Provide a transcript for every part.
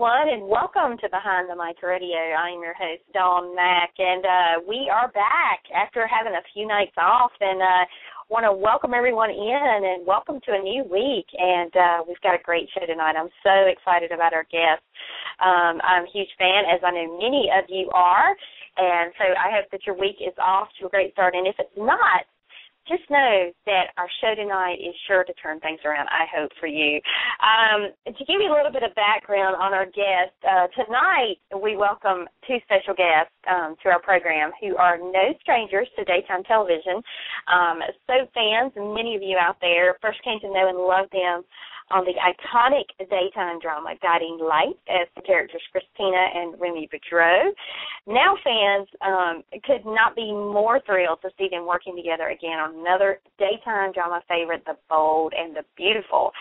everyone, and welcome to Behind the Mic Radio. I'm your host, Dawn Mack, and we are back after having a few nights off, and want to welcome everyone in and welcome to a new week. And we've got a great show tonight. I'm so excited about our guests. I'm a huge fan, as I know many of you are, and so I hope that your week is off to a great start. And if it's not, just know that our show tonight is sure to turn things around, I hope, for you. To give you a little bit of background on our guest, tonight we welcome two special guests to our program who are no strangers to daytime television. So fans, and many of you out there, first came to know and love them on the iconic daytime drama Guiding Light as the characters Christina and Remy Boudreau. Now fans could not be more thrilled to see them working together again on another daytime drama favorite, The Bold and the Beautiful.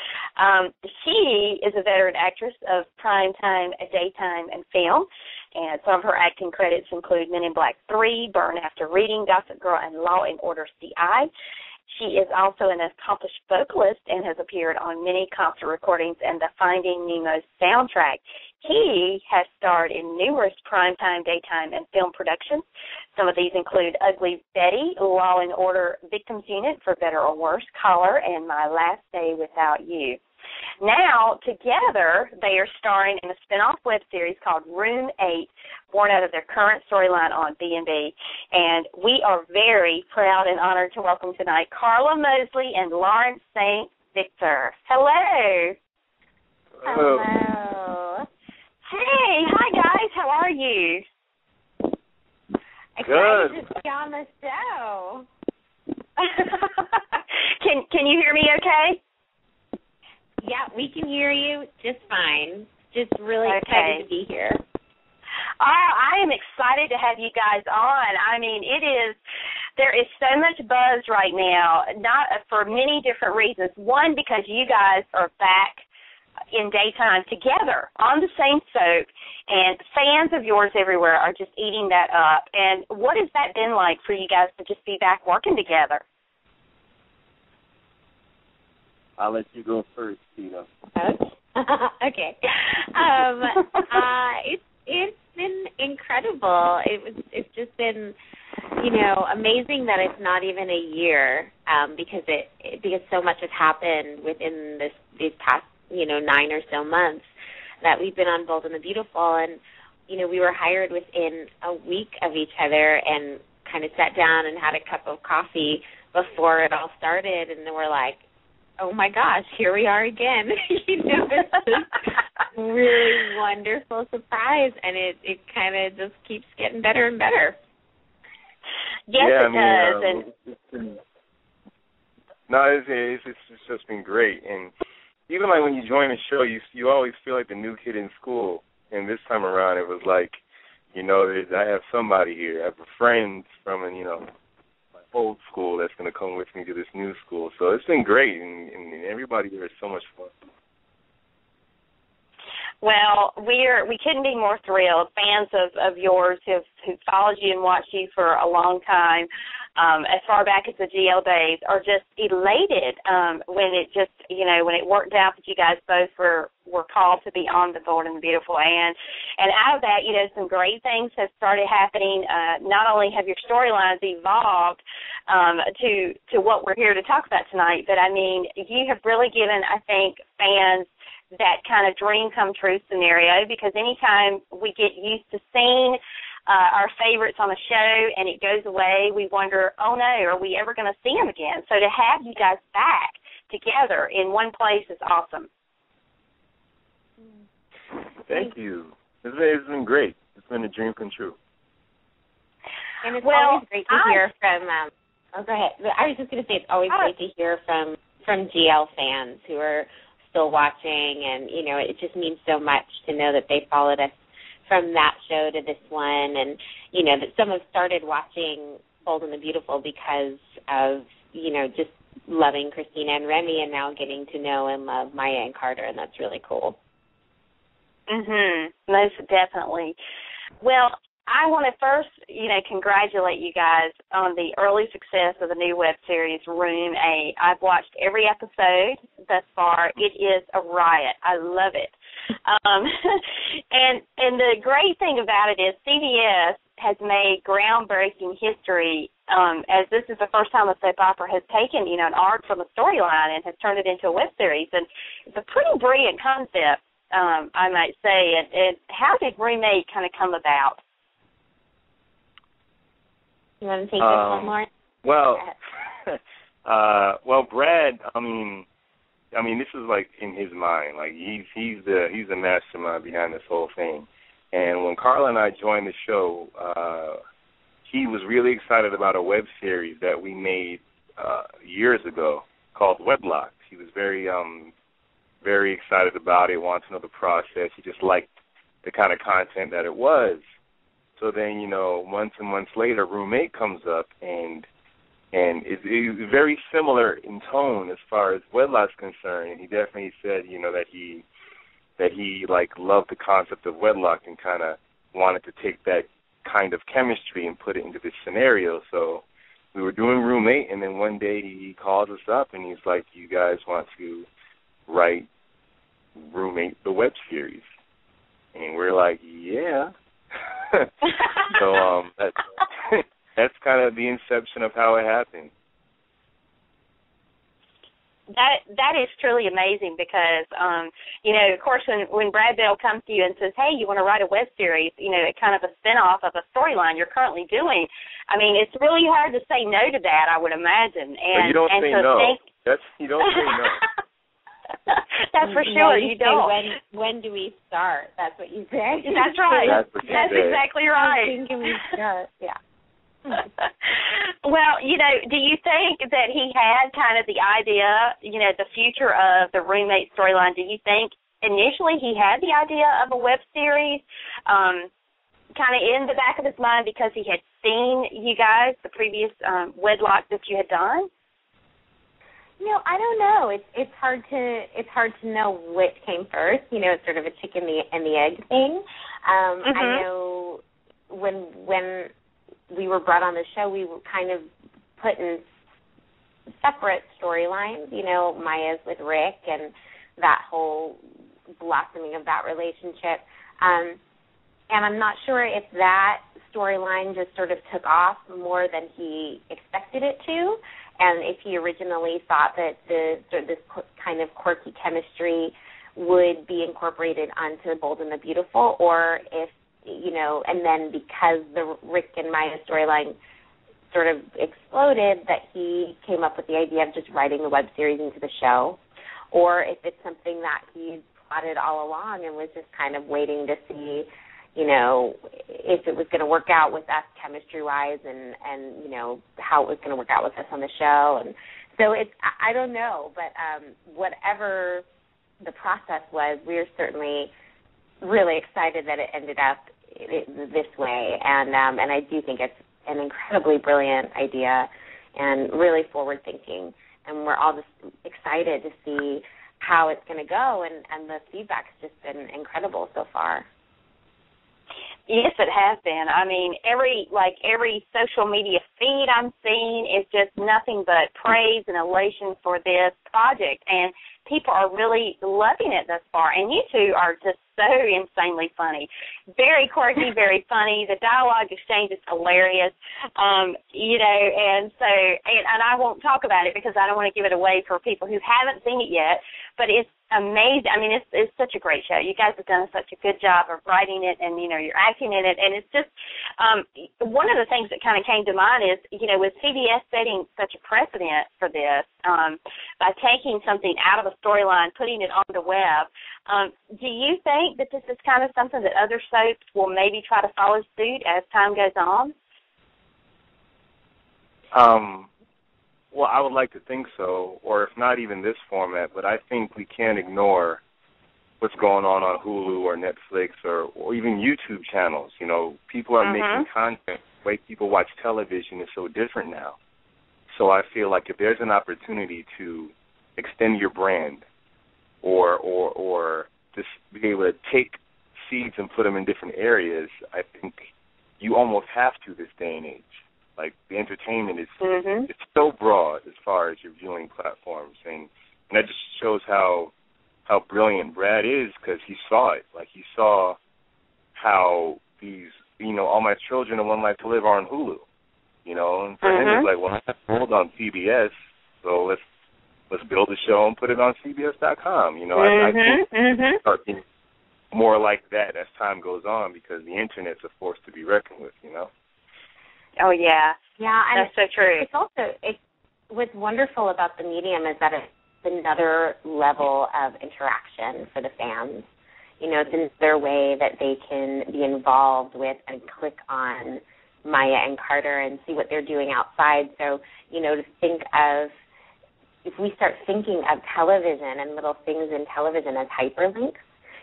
She is a veteran actress of primetime, daytime, and film, and some of her acting credits include Men in Black 3, Burn After Reading, Gossip Girl, and Law and Order CI. She is also an accomplished vocalist and has appeared on many concert recordings and the Finding Nemo soundtrack. He has starred in numerous primetime, daytime, and film productions. Some of these include Ugly Betty, Law and Order Victims Unit, For Better or Worse, Collar, and My Last Day Without You. Now, together, they are starring in a spin-off web series called Room 8, born out of their current storyline on B&B. And we are very proud and honored to welcome tonight Karla Mosley and Lawrence St. Victor. Hello. Hello. Hey, hi, guys. How are you? Excited to be on the show. Can you hear me okay? Yeah, we can hear you just fine. Just really excited to be here. I am excited to have you guys on. I mean, there is so much buzz right now, not for many different reasons. One, because you guys are back in daytime together on the same soap, and fans of yours everywhere are just eating that up. And what has that been like for you guys to just be back working together? I'll let you go first, Tina. Okay. It's been incredible. It's just been, amazing that it's not even a year, because so much has happened within these past 9 or so months that we've been on Bold and the Beautiful, and we were hired within a week of each other and kind of sat down and had a cup of coffee before it all started, and then we're like, oh my gosh, here we are again. It's just really wonderful surprise, and it kind of just keeps getting better and better. Yes, it does. It's just been great. And even like when you join the show, you always feel like the new kid in school. And this time around, it was like, I have somebody here. I have a friend from my old school that's going to come with me to this new school. So it's been great, and everybody here is so much fun. Well, we couldn't be more thrilled. Fans of yours who followed you and watched you for a long time, as far back as the GL days, are just elated when it worked out that you guys both were called to be on The Bold and the Beautiful. And out of that, some great things have started happening. Not only have your storylines evolved to what we're here to talk about tonight, but, I mean, you have really given, I think, fans that kind of dream come true scenario, because anytime we get used to seeing our favorites on a show and it goes away, we wonder, oh no, are we ever going to see them again? So to have you guys back together in one place is awesome. Thank you. It's been great. It's been a dream come true. And it's always great to hear from, go ahead. I was just going to say it's always great to hear from GL fans who are still watching, and it just means so much to know that they followed us from that show to this one, and that some have started watching Bold and the Beautiful because of just loving Christina and Remy, and now getting to know and love Maya and Carter, and that's really cool. Most definitely. Well, I want to first, congratulate you guys on the early success of the new web series, Room 8. I've watched every episode thus far. It is a riot. I love it. And the great thing about it is CBS has made groundbreaking history, as this is the first time a soap opera has taken, an arc from a storyline and has turned it into a web series. And it's a pretty brilliant concept, I might say. And how did Room 8 kind of come about? You want to take this one, Lawrence? Well, Brad. I mean, this is like in his mind. Like he's the mastermind behind this whole thing. And when Karla and I joined the show, he was really excited about a web series that we made years ago called Wedlocked. He was very excited about it. Wanted to know the process. He just liked the kind of content that it was. So then, months and months later, Room 8 comes up, and it's very similar in tone as far as Wedlock's concerned. And he definitely said, that he loved the concept of Wedlock and kind of wanted to take that kind of chemistry and put it into this scenario. So we were doing Room 8, and then one day he calls us up, and he's like, "You guys want to write Room 8, the web series?" And we're like, "Yeah." So that's kind of the inception of how it happened. That is truly amazing because, of course, when Brad Bell comes to you and says, "Hey, you want to write a web series?" kind of a spinoff of a storyline you're currently doing. I mean, it's really hard to say no to that, I would imagine. And you don't say no. You don't say no. That's for sure. You don't. When do we start? That's what you say. That's right. That's exactly right. When can we start? Yeah. Well, do you think that he had kind of the idea, the future of the Room 8 storyline? Do you think initially he had the idea of a web series kind of in the back of his mind because he had seen you guys, the previous Wedlock that you had done? I don't know. It's hard to know which came first. It's sort of a chicken and the egg thing. I know when we were brought on the show, we were kind of put in separate storylines. Maya's with Rick and that whole blossoming of that relationship. And I'm not sure if that storyline just sort of took off more than he expected it to. And if he originally thought that this kind of quirky chemistry would be incorporated onto Bold and the Beautiful, or if, and then because the Rick and Maya storyline sort of exploded, that he came up with the idea of just writing the web series into the show, or if it's something that he plotted all along and was just kind of waiting to see, if it was going to work out with us chemistry-wise and how it was going to work out with us on the show. And so I don't know, but whatever the process was, we're certainly really excited that it ended up this way. And I do think it's an incredibly brilliant idea and really forward-thinking. And we're all just excited to see how it's going to go, and the feedback's just been incredible so far. Yes, it has been. I mean, every social media feed I'm seeing is just nothing but praise and elation for this project, and people are really loving it thus far. And you two are just so insanely funny, very quirky, very funny. The dialogue exchange is hilarious, and so and I won't talk about it because I don't want to give it away for people who haven't seen it yet. But it's amazing. I mean, it's such a great show. You guys have done such a good job of writing it, and you're acting in it, and it's just one of the things that kind of came to mind is with CBS setting such a precedent for this by taking something out of a storyline, putting it on the web. Do you think that this is kind of something that other soaps will maybe try to follow suit as time goes on? Well, I would like to think so, or if not even this format, but I think we can't ignore what's going on Hulu or Netflix or even YouTube channels. People are making content. The way people watch television is so different now. So I feel like if there's an opportunity to extend your brand or just be able to take seeds and put them in different areas, I think you almost have to this day and age. Like, the entertainment is it's so broad as far as your viewing platforms, and that just shows how brilliant Brad is, because he saw it. Like, he saw how these, All My Children and One Life to Live are on Hulu, and for him it's like, well, I have to hold on CBS, so let's build a show and put it on CBS.com. I think start being more like that as time goes on, because the internet's a force to be reckoned with. Oh yeah, and that's so true. It's also what's wonderful about the medium is that it's another level of interaction for the fans. It's another way that they can be involved with and click on Maya and Carter and see what they're doing outside. So, to think of, if we start thinking of television and little things in television as hyperlinks,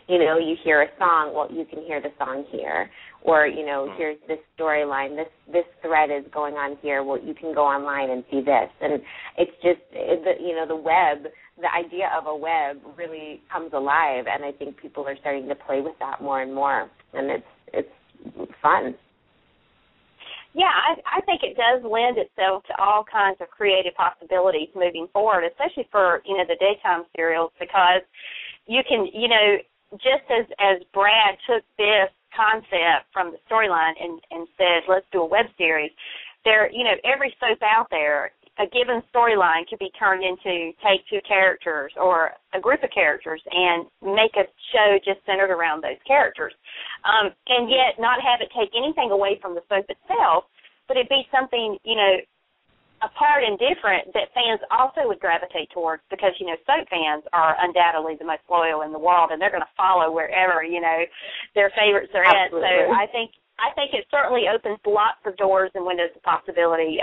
you hear a song, well, you can hear the song here. Or, here's this storyline, this thread is going on here, well, you can go online and see this. And it's just, the web, the idea of a web really comes alive, and I think people are starting to play with that more and more, and it's fun. Yeah, I think it does lend itself to all kinds of creative possibilities moving forward, especially for, the daytime serials, because you can, just as Brad took this concept from the storyline and said, let's do a web series, there, every soap out there, a given storyline could be turned into take two characters or a group of characters and make a show just centered around those characters, and yet not have it take anything away from the soap itself, but it be something, apart and different that fans also would gravitate towards, because, soap fans are undoubtedly the most loyal in the world, and they're going to follow wherever, their favorites are at. So I think it certainly opens lots of doors and windows of possibility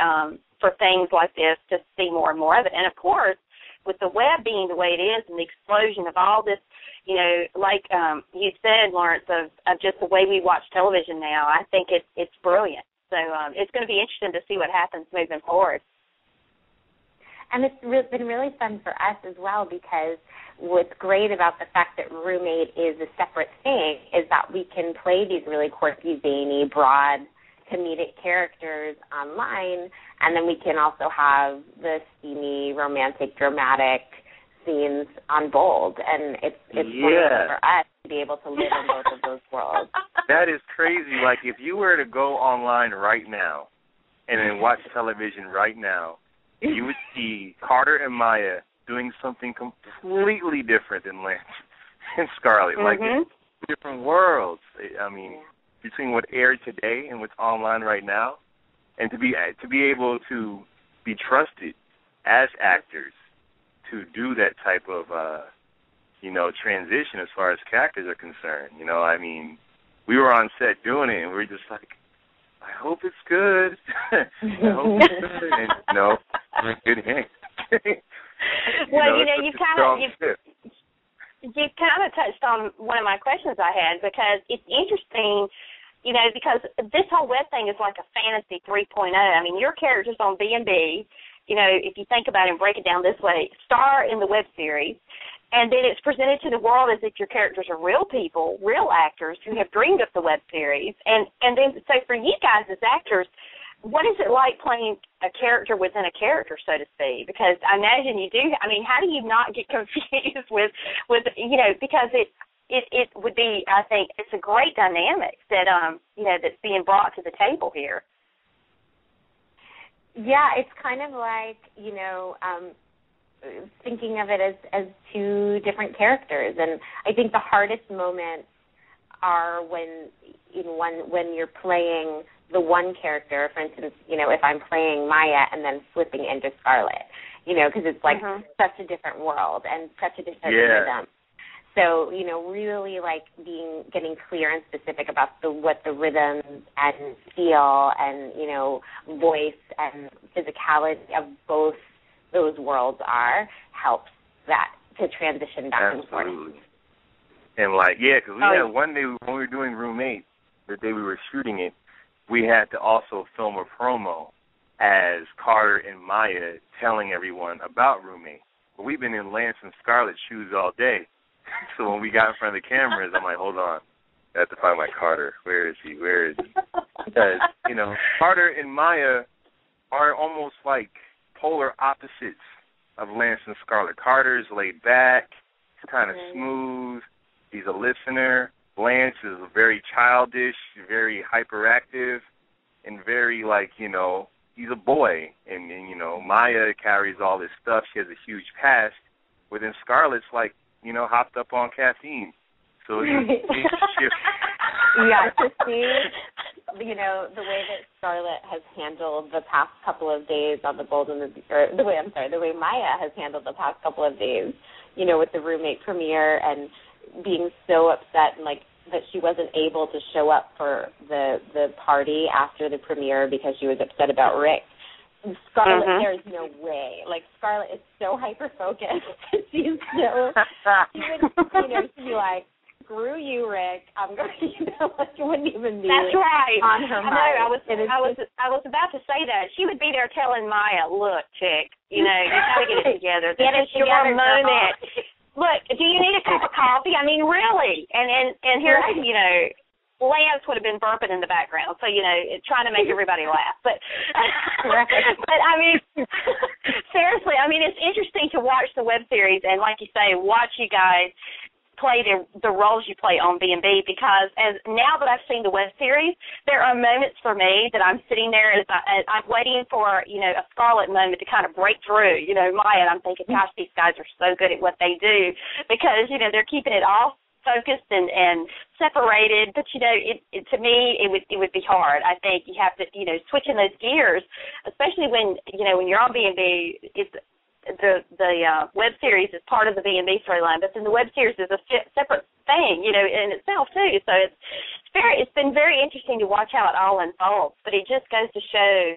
for things like this to see more and more of it. And, of course, with the web being the way it is and the explosion of all this, like you said, Lawrence, of just the way we watch television now, I think it's brilliant. So it's going to be interesting to see what happens moving forward. And it's been really fun for us as well, because what's great about the fact that Roommate is a separate thing is that we can play these really quirky, zany, broad, comedic characters online, and then we can also have the steamy, romantic, dramatic scenes on Bold. And it's wonderful for us to be able to live in both of those worlds. That is crazy. Like, if you were to go online right now and then watch television right now, you would see Carter and Maya doing something completely different than Lance and Scarlett. Like, it's different worlds. I mean, between what aired today and what's online right now, and to be able to be trusted as actors to do that type of, transition as far as characters are concerned. I mean, we were on set doing it, and we were just like, I hope it's good. I hope it's good. And, good hands. Well, you've kind of touched on one of my questions I had, because it's interesting, because this whole web thing is like a fantasy 3.0. I mean, your characters on B&B, if you think about it and break it down this way, star in the web series, and then it's presented to the world as if your characters are real people, real actors who have dreamed of the web series. And then, so for you guys as actors, what is it like playing a character within a character, so to speak? Because I imagine you do. I mean, how do you not get confused with because it would be, I think, it's a great dynamic that, that's being brought to the table here. Yeah, it's kind of like, thinking of it as two different characters. And I think the hardest moments are when you're playing the one character, for instance, if I'm playing Maya and then flipping into Scarlett, because it's like such a different world and such a different rhythm. So, really like getting clear and specific about what the rhythms and feel and, voice and physicality of both those worlds helps that to transition back and forth. Absolutely. And because we had one day when we were doing Roommate, the day we were shooting it, we had to also film a promo as Carter and Maya telling everyone about Roommate. But we've been in Lance and Scarlett's shoes all day. So when we got in front of the cameras, I'm like, hold on. I have to find my Carter. Where is he? Where is he? Because, you know, Carter and Maya are almost like polar opposites of Lance and Scarlett. Carter's laid back. He's kind of smooth. He's a listener. Lance is very childish, very hyperactive, and very, like, you know, he's a boy. And you know, Maya carries all this stuff. She has a huge past. But then Scarlett's, like, you know, hopped up on caffeine. So it's yeah, to see, you know, the way that Scarlett has handled the past couple of days on the the way Maya has handled the past couple of days, you know, with the roommate premiere and being so upset and, like, that she wasn't able to show up for the party after the premiere because she was upset about Rick. Scarlett, there's no way. Like, Scarlett is so hyper-focused. She's so, she would be like, screw you, Rick. I'm going to, you know, like, it wouldn't even be That's right. on her mind. I was about to say that. She would be there telling Maya, look, chick, you know, you got to get it together. This is your moment. Look, do you need a cup of coffee? I mean, really? And here's, you know, Lance would have been burping in the background, so, you know, trying to make everybody laugh. But, but I mean, seriously, I mean, it's interesting to watch the web series and, like you say, watch you guys play the roles you play on B&B, because now that I've seen the web series, there are moments for me that I'm sitting there and I'm waiting for, you know, a Scarlett moment to kind of break through, you know, Maya, and I'm thinking, gosh, these guys are so good at what they do, because, you know, they're keeping it all focused and separated. But, you know, to me, it would be hard. I think you have to, you know, switching those gears, especially when, you know, when you're on B&B, it's the web series is part of the B&B storyline, but then the web series is a separate thing, you know, in itself too. So it's been very interesting to watch how it all unfolds. But it just goes to show,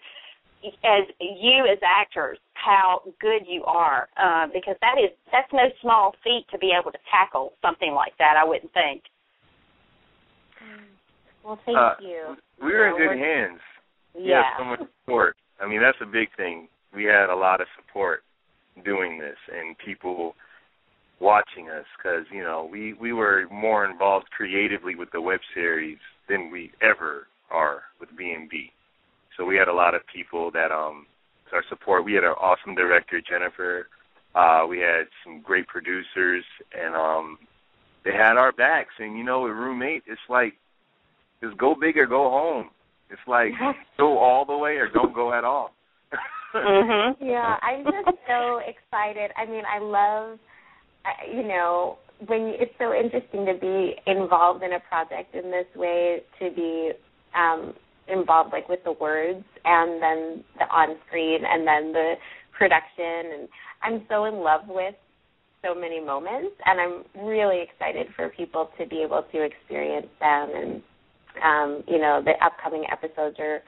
as you as actors, how good you are, because that's no small feat to be able to tackle something like that, I wouldn't think. Well, thank you. We were in good hands. We had so much support. I mean, that's a big thing. We had a lot of support doing this and people watching us, because, you know, we were more involved creatively with the web series than we ever are with B&B. So we had a lot of people that our support. We had an awesome director, Jennifer. We had some great producers, and they had our backs. And, you know, with Roommate, it's like, just go big or go home. It's like, go all the way or don't go at all. Yeah, I'm just so excited. I mean, I love, you know, it's so interesting to be involved in a project in this way, to be involved, like, with the words and then the on-screen and then the production. And I'm so in love with so many moments, and I'm really excited for people to be able to experience them. And, you know, the upcoming episodes are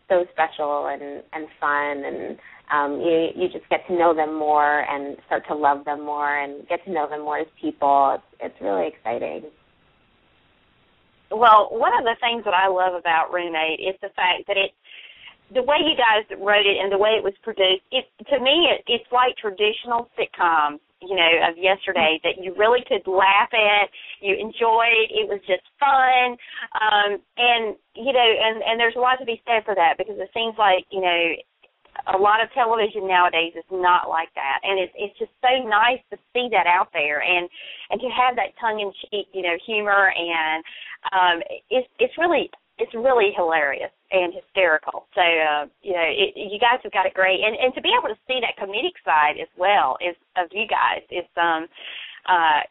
so special and fun, and you just get to know them more and start to love them more and get to know them more as people. It's really exciting. Well, one of the things that I love about Roommate is the fact that the way you guys wrote it and the way it was produced, to me, it's like traditional sitcoms, you know, of yesterday, that you really could laugh at, you enjoyed, it was just fun, and, you know, and there's a lot to be said for that, because it seems like, you know, a lot of television nowadays is not like that, and it's just so nice to see that out there, and to have that tongue-in-cheek, you know, humor, and it's really hilarious and hysterical. So, you know, you guys have got it great. And to be able to see that comedic side as well of you guys is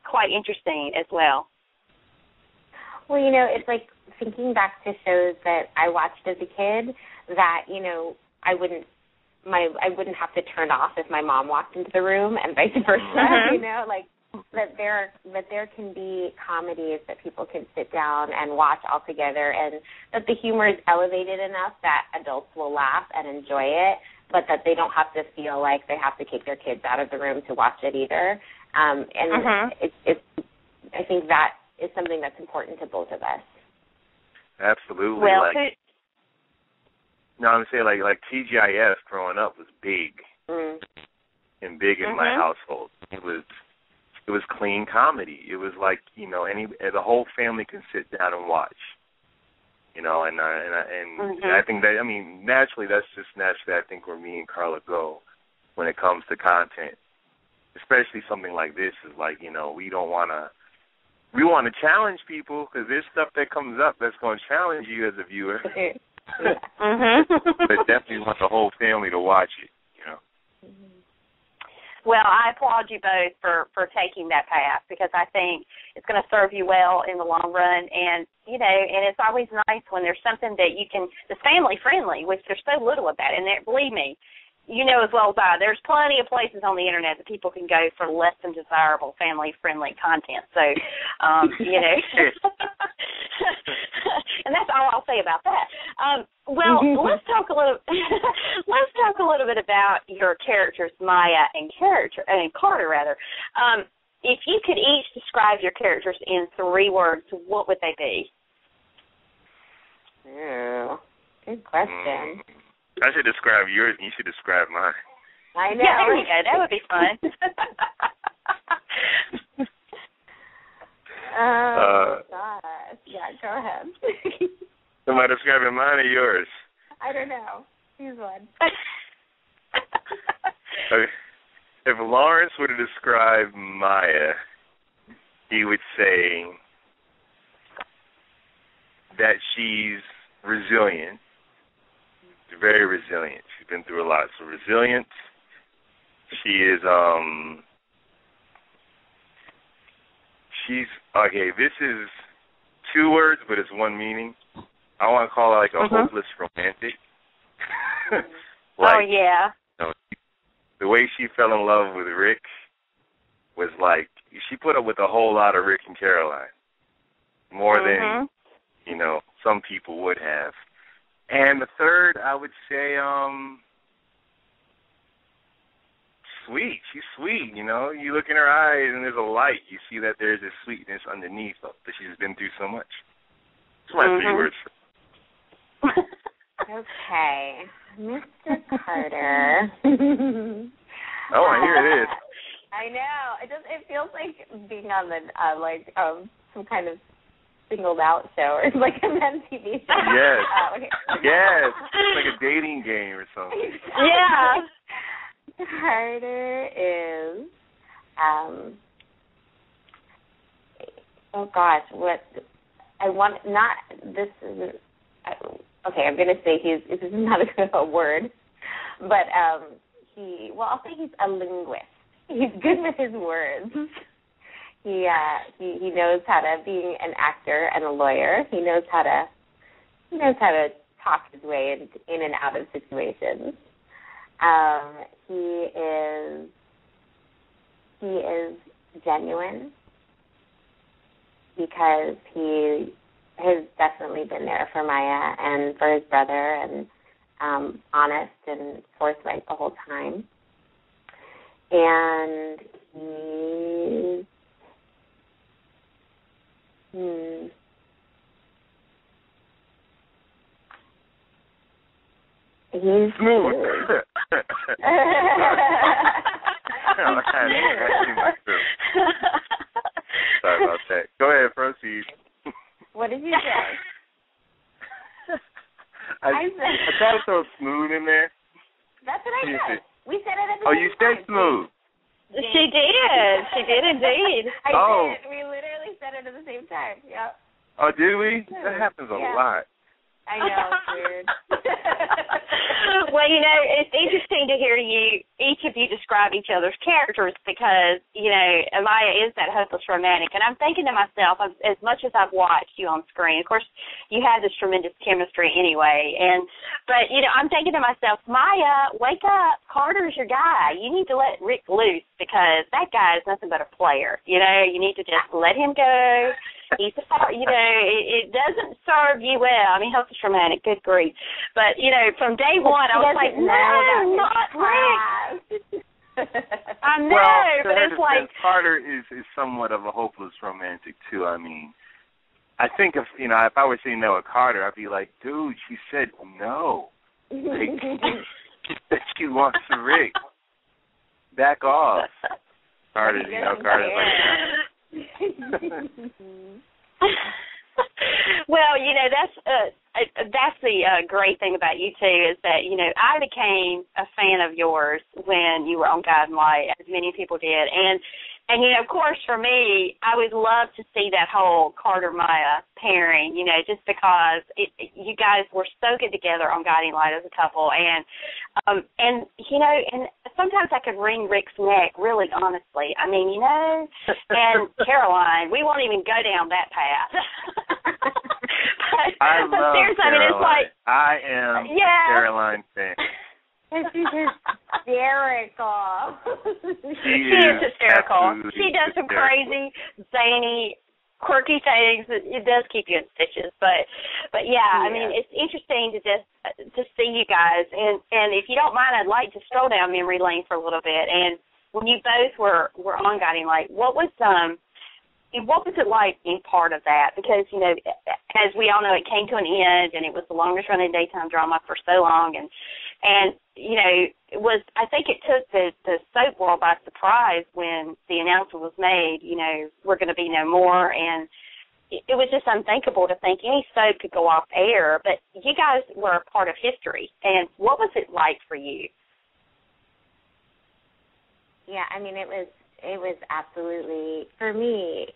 quite interesting as well. Well, you know, it's like thinking back to shows that I watched as a kid that, you know, I wouldn't have to turn off if my mom walked into the room, and vice versa, you know, like, that there can be comedies that people can sit down and watch all together, and that the humor is elevated enough that adults will laugh and enjoy it, but that they don't have to feel like they have to kick their kids out of the room to watch it either. It's I think that is something that's important to both of us. Absolutely. Well, I'm saying like TGIF growing up was big and big in my household. It was was clean comedy. It was like, you know, the whole family can sit down and watch. You know, and I think that, I mean, naturally, I think where me and Karla go when it comes to content, especially something like this is like, you know, we want to challenge people because there's stuff that comes up that's going to challenge you as a viewer. But definitely want the whole family to watch it, you know. Well, I applaud you both for taking that path because I think it's going to serve you well in the long run. And, you know, and it's always nice when there's something that you can, that's family friendly, which there's so little of that. And believe me, you know as well as I, there's plenty of places on the Internet that people can go for less than desirable family-friendly content. So, you know, and that's all I'll say about that. Well, let's talk a little bit about your characters, Maya and Carter, rather. If you could each describe your characters in 3 words, what would they be? Oh, good question. I should describe yours, and you should describe mine. I know. Yeah, there you go. That would be fun. Gosh. Yeah, go ahead. Am I describing mine or yours? I don't know. Choose one. Okay. If Lawrence were to describe Maya, he would say that she's resilient. Very resilient. She's been through a lot. So resilient. She is, okay, this is 2 words, but it's 1 meaning. I want to call her like a hopeless romantic. Oh, yeah. You know, the way she fell in love with Rick was like, she put up with a whole lot of Rick and Caroline. More than, you know, some people would have. And the 3rd, I would say, sweet. She's sweet, you know. You look in her eyes and there's a light. You see that there's a sweetness underneath that she's been through so much. That's my 3 words. Okay. Mr. Carter. Oh, here it is. I know. It feels like being on the, some kind of singled out show or like a men's TV show. Yes. Okay. Yes. It's like a dating game or something. Yeah. Carter is, oh gosh, what, I want, not, this is, okay, I'm going to say this is not a word, but I'll say he's a linguist. He's good with his words. He knows how to, being an actor and a lawyer, he knows how to talk his way in and out of situations. He is genuine because he has definitely been there for Maya and for his brother and honest and forthright the whole time. And he's smooth. Sorry about that. Go ahead, proceed. What did you say? I tried to throw smooth in there. That's what I said. We said it at the same time. Oh, you said smooth. She did. She did indeed. I did. We literally said it at the same time. Yep. Oh, did we? That happens a lot. I know, dude. Well, you know, it's interesting to hear each of you describe each other's characters because, you know, Maya is that hopeless romantic. And I'm thinking to myself, as much as I've watched you on screen, of course, you have this tremendous chemistry anyway. But, you know, I'm thinking to myself, Maya, wake up. Carter's your guy. You need to let Rick loose because that guy is nothing but a player. You know, you need to just let him go. He's you know, it doesn't serve you well. I mean, hopeless romantic, good grief. But, you know, from day one, I was like, no, not Rick. I know, but it's like... Carter is somewhat of a hopeless romantic, too. I mean, I think if I were sitting there with Carter, I'd be like, dude, she said no. Like, that she wants Rick. Back off. Carter's like Well, that's the great thing about you two is that I became a fan of yours when you were on Guiding Light, as many people did, and of course for me, I would love to see that whole Carter-Maya pairing, just because you guys were so good together on Guiding Light as a couple, and sometimes I could wring Rick's neck, really honestly. I mean, and Caroline, we won't even go down that path. I love seriously, Caroline. I mean, it's like, I am a Caroline fan. She's hysterical. She is hysterical. She does some crazy, zany, quirky things. It does keep you in stitches, but yeah, I mean, it's interesting to see you guys. And if you don't mind, I'd like to stroll down memory lane for a little bit. And when you both were on Guiding Light, what was it like being part of that? Because, as we all know, it came to an end, and it was the longest running daytime drama for so long, and it was, I think it took the soap world by surprise when the announcement was made, we're going to be no more, and it was just unthinkable to think any soap could go off air, but you guys were a part of history, and what was it like for you? Yeah, I mean, it was absolutely, for me,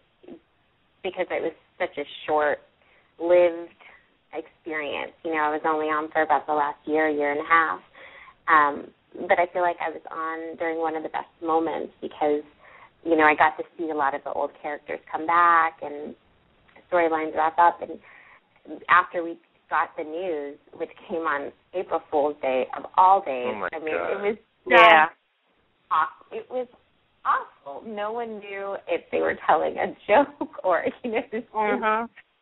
because it was such a short-lived experience. I was only on for about the last year and a half. But I feel like I was on during one of the best moments because, I got to see a lot of the old characters come back and storylines wrap up. And after we got the news, which came on April Fool's Day of all days, God. It was awesome. It was awful. No one knew if they were telling a joke or, it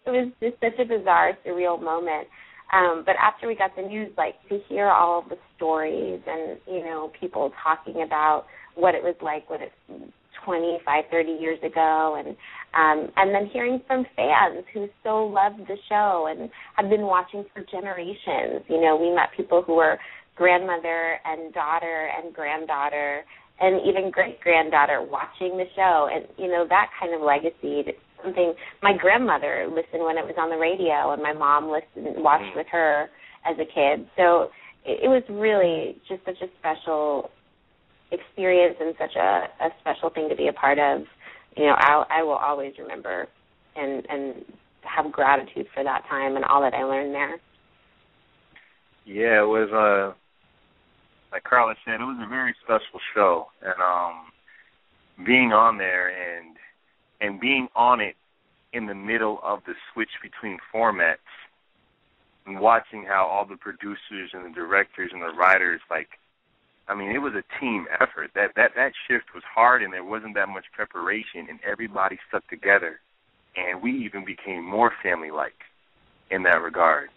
was just such a bizarre, surreal moment. But after we got the news, to hear all of the stories and, people talking about what it was like when it's 25, 30 years ago, and then hearing from fans who so loved the show and have been watching for generations. We met people who were grandmother and daughter and granddaughter and even great-granddaughter watching the show. And, that kind of legacy, something my grandmother listened when it was on the radio, and my mom watched with her as a kid. So it was really just such a special experience and such a special thing to be a part of. I will always remember and have gratitude for that time and all that I learned there. Yeah, it was, like Karla said, it was a very special show. And being on there and being on it in the middle of the switch between formats and watching how all the producers and the directors and the writers, it was a team effort. That shift was hard, and there wasn't that much preparation, and everybody stuck together. And we even became more family-like in that regard.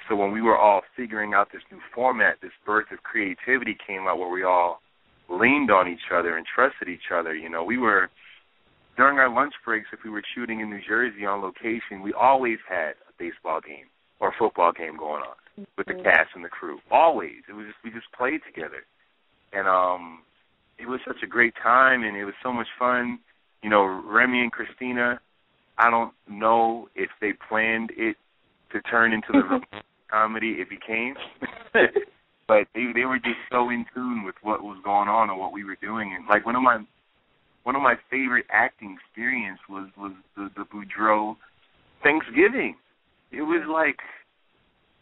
So when we were all figuring out this new format, this birth of creativity came out where we all leaned on each other and trusted each other. We were, during our lunch breaks, if we were shooting in New Jersey on location, we always had a baseball game or a football game going on with the cast and the crew. Always. We just played together. And it was such a great time, and it was so much fun. Remy and Christina, I don't know if they planned it to turn into the comedy it became, but they were just so in tune with what was going on and what we were doing. And one of my favorite acting experience was the Boudreau Thanksgiving. It was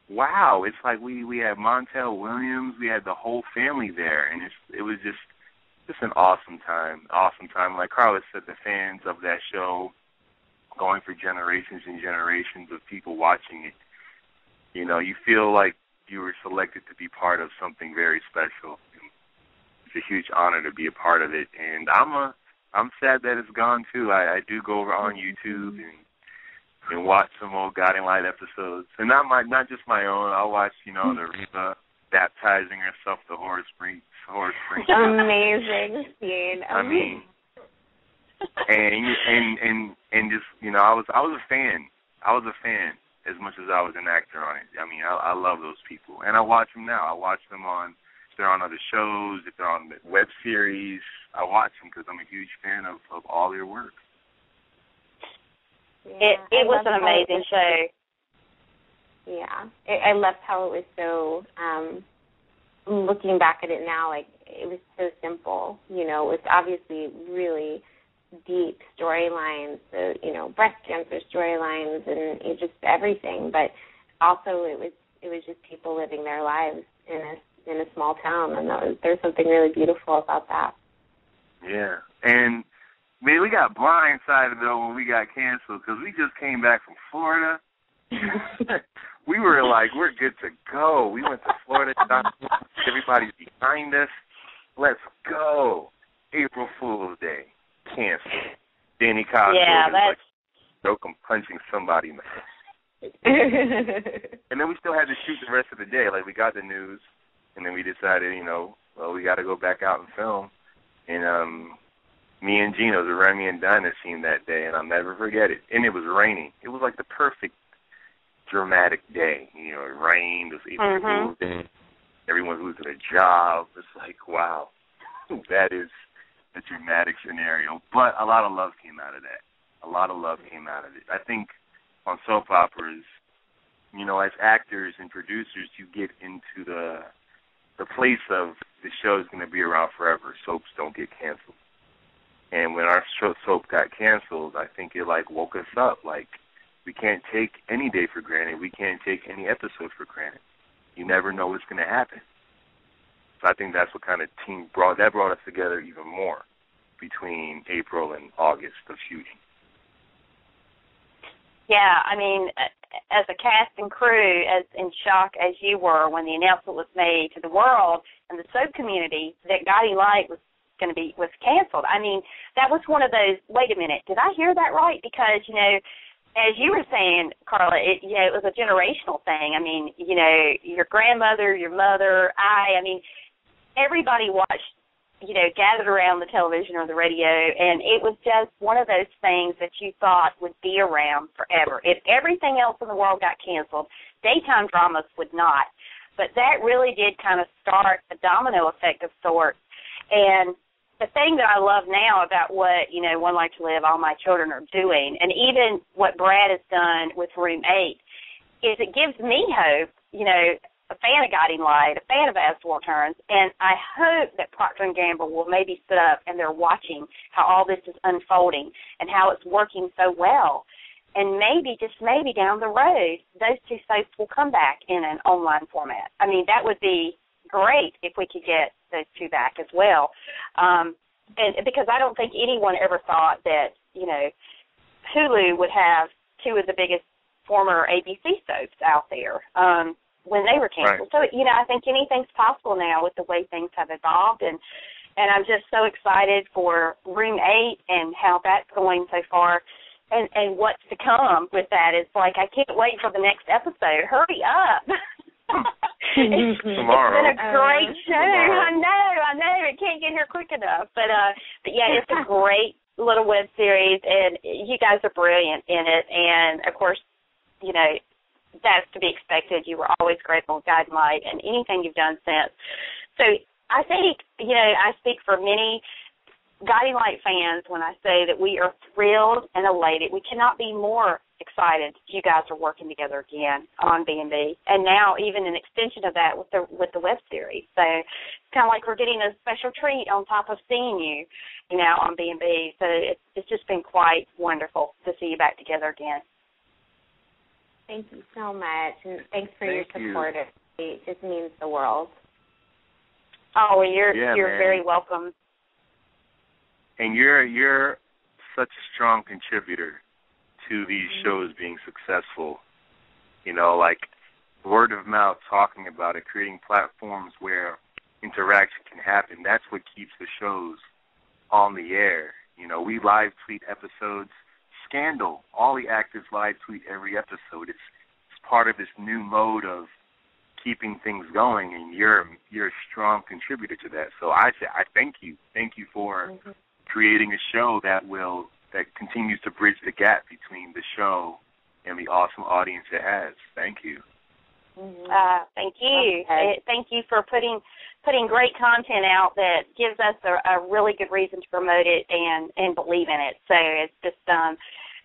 wow, it's we had Montel Williams, we had the whole family there, and it was just an awesome time. Like Karla said, the fans of that show, going for generations and generations of people watching it, you feel like you were selected to be part of something very special. It's a huge honor to be a part of it, and I'm sad that it's gone too. I do go over on YouTube and watch some old Guiding Light episodes, and not just my own. I'll watch the Reba baptizing herself, the horse spring. Amazing scene. I mean, and just I was a fan. I was a fan as much as I was an actor on it. I mean, I love those people, and I watch them now. I watch them on they're on other shows, if they're on web series, I watch them because I'm a huge fan of all their work. Yeah, it was an amazing show. Yeah, I loved how it was so, looking back at it now, like, it was so simple. You know, it was obviously really deep storylines, breast cancer storylines and just everything, but also it was just people living their lives in a small town, and there's something really beautiful about that. Yeah, and man, we got blindsided though when we got canceled because we just came back from Florida. We were like, we're good to go. We went to Florida. Everybody's behind us. Let's go. April Fool's Day. Canceled. Danny Cosgrove is like, joke, I'm punching somebody in the face. And then we still had to shoot the rest of the day. Like, we got the news, and then we decided, we got to go back out and film. And me and Gino, the Remy and Dinah scene that day, and I'll never forget it. And it was raining. It was like the perfect dramatic day. It rained. It was April Fool's Day. Everyone's losing their job. It's like, wow, that is a dramatic scenario. But a lot of love came out of that. A lot of love came out of it. I think on soap operas, as actors and producers, you get into the place of the show is going to be around forever. Soaps don't get canceled. And when our soap got canceled, I think it, woke us up. We can't take any day for granted. We can't take any episode for granted. You never know what's going to happen. So I think that's what kind of brought us together even more between April and August of shooting. Yeah, I mean, as a cast and crew, as in shock as you were when the announcement was made to the world and the soap community that Guiding Light was canceled. I mean, that was one of those, wait a minute, did I hear that right? Because, as you were saying, Karla, it was a generational thing. I mean, your grandmother, your mother, everybody watched, gathered around the television or the radio, and it was just one of those things that you thought would be around forever. If everything else in the world got canceled, daytime dramas would not. But that really did kind of start a domino effect of sorts. And the thing that I love now about what, One Life to Live, All My Children are doing, and even what Brad has done with Room 8, is it gives me hope, a fan of Guiding Light, a fan of As the World Turns, and I hope that Procter & Gamble will maybe sit up and they're watching how all this is unfolding and how it's working so well. And maybe, just maybe down the road, those two soaps will come back in an online format. I mean, that would be great if we could get those two back as well. And because I don't think anyone ever thought that, Hulu would have two of the biggest former ABC soaps out there when they were canceled. Right. So, I think anything's possible now with the way things have evolved. And I'm just so excited for Room 8 and how that's going so far. And what's to come with that is I can't wait for the next episode. Hurry up. Tomorrow. It's been a great show. I know. It can't get here quick enough. But yeah, it's a great little web series, and you guys are brilliant in it. And, of course, that's to be expected. You were always great on Guiding Light and anything you've done since. So I think, I speak for many Guiding Light fans when I say that we are thrilled and elated. We cannot be more excited you guys are working together again on B&B, and now even an extension of that with the web series. So it's kind of like we're getting a special treat on top of seeing you, on B&B. So it's just been quite wonderful to see you back together again. Thank you so much, and thanks for your support. It just means the world. Oh, well, you're very welcome. And you're such a strong contributor to these shows being successful. Word of mouth, talking about it, creating platforms where interaction can happen. That's what keeps the shows on the air. We live tweet episodes. Scandal, all the actors live tweet every episode. It's part of this new mode of keeping things going, and you're a strong contributor to that. So I thank you. Thank you for creating a show that continues to bridge the gap between the show and the awesome audience it has. Thank you. Thank you. Okay. Thank you for putting putting great content out that gives us a really good reason to promote it and believe in it. So it's just,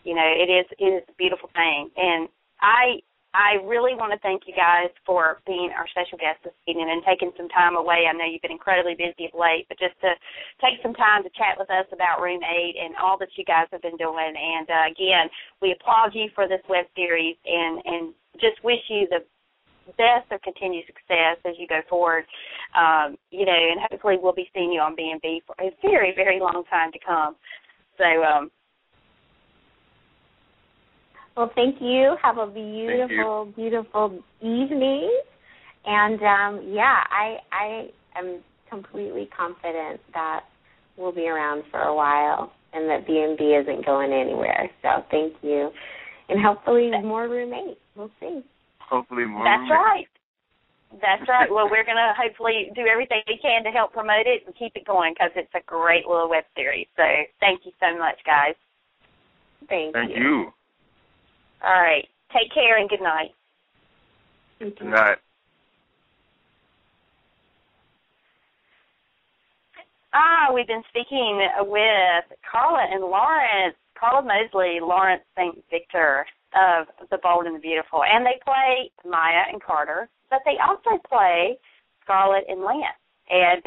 it is a beautiful thing. And I really want to thank you guys for being our special guest this evening and taking some time away. I know you've been incredibly busy of late, but just to take some time to chat with us about Room 8 and all that you guys have been doing. And, again, we applaud you for this web series and just wish you the best of continued success as you go forward. And hopefully we'll be seeing you on B&B for a very, very long time to come. So, well, thank you. Have a beautiful, beautiful evening. And, I am completely confident that we'll be around for a while and that B&B isn't going anywhere. So thank you. And hopefully more Room 8. We'll see. Hopefully more. That's right. That's right. Well, we're going to hopefully do everything we can to help promote it and keep it going because it's a great little web series. So thank you so much, guys. Thank you. All right. Take care and good night. Good night. We've been speaking with Karla and Lawrence, Karla Mosley, Lawrence St. Victor of The Bold and the Beautiful. And they play Maya and Carter, but they also play Scarlett and Lance. And,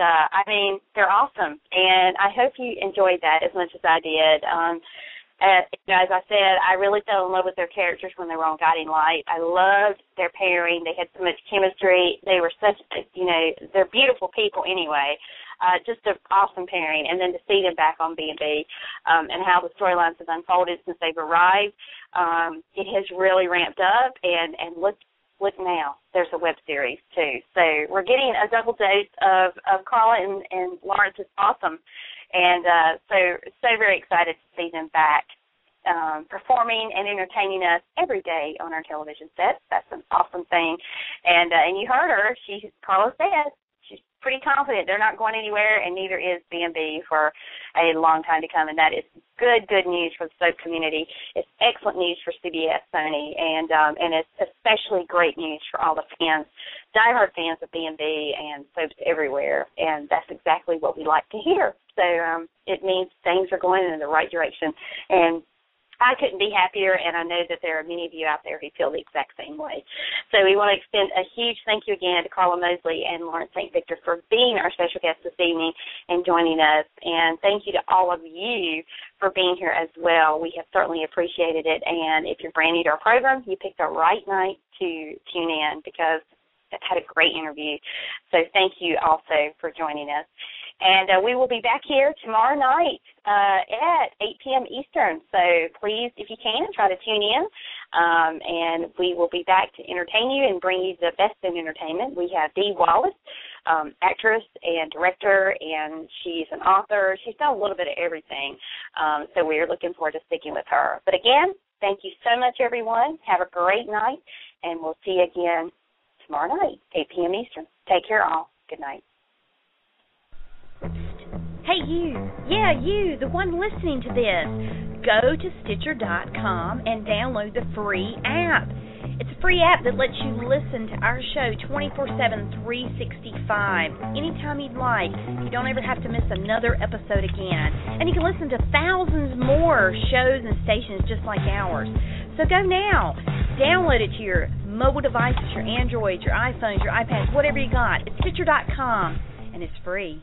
they're awesome. And I hope you enjoyed that as much as I did. As I said, I really fell in love with their characters when they were on Guiding Light. I loved their pairing. They had so much chemistry. They were such, they're beautiful people anyway. Just an awesome pairing. And then to see them back on B&B and how the storylines have unfolded since they've arrived, it has really ramped up. And look now, there's a web series too. So we're getting a double dose of Karla and Lawrence. Is awesome. And so very excited to see them back performing and entertaining us every day on our television sets. That's an awesome thing. And you heard her. Karla said she's pretty confident they're not going anywhere, and neither is B&B for a long time to come. And that is good news for the soap community. It's excellent news for CBS, Sony, and it's especially great news for all the fans, diehard fans of B&B and soaps everywhere. And that's exactly what we like to hear. So it means things are going in the right direction. And I couldn't be happier, and I know that there are many of you out there who feel the exact same way. So we want to extend a huge thank you again to Karla Mosley and Lawrence St. Victor for being our special guests this evening and joining us. And thank you to all of you for being here as well. We have certainly appreciated it. And if you're brand new to our program, you picked the right night to tune in because it had a great interview. So thank you also for joining us. And we will be back here tomorrow night at 8 p.m. Eastern. So please, if you can, try to tune in. And we will be back to entertain you and bring you the best in entertainment. We have Dee Wallace, actress and director, and she's an author. She's done a little bit of everything. So we're looking forward to speaking with her. But again, thank you so much, everyone. Have a great night, and we'll see you again tomorrow night, 8 p.m. Eastern. Take care, all. Good night. Hey, you. Yeah, you, the one listening to this. Go to Stitcher.com and download the free app. It's a free app that lets you listen to our show 24/7, 365, anytime you'd like. You don't ever have to miss another episode again. And you can listen to thousands more shows and stations just like ours. So go now. Download it to your mobile devices, your Androids, your iPhones, your iPads, whatever you got. It's Stitcher.com, and it's free.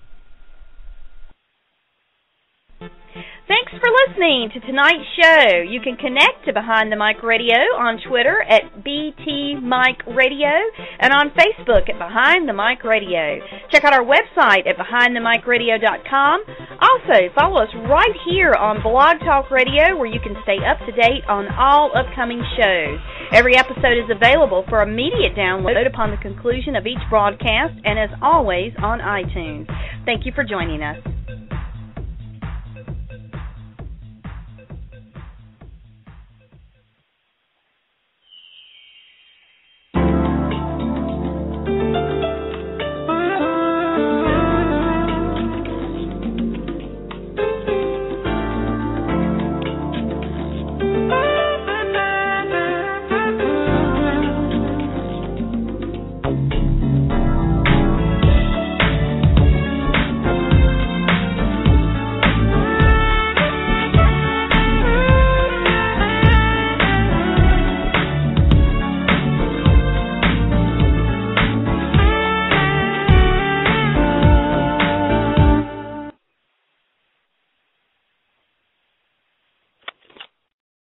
Thanks for listening to tonight's show. You can connect to Behind the Mic Radio on Twitter at BT Mic Radio and on Facebook at Behind the Mic Radio. Check out our website at BehindTheMicRadio.com. Also, follow us right here on Blog Talk Radio where you can stay up to date on all upcoming shows. Every episode is available for immediate download upon the conclusion of each broadcast and as always on iTunes. Thank you for joining us.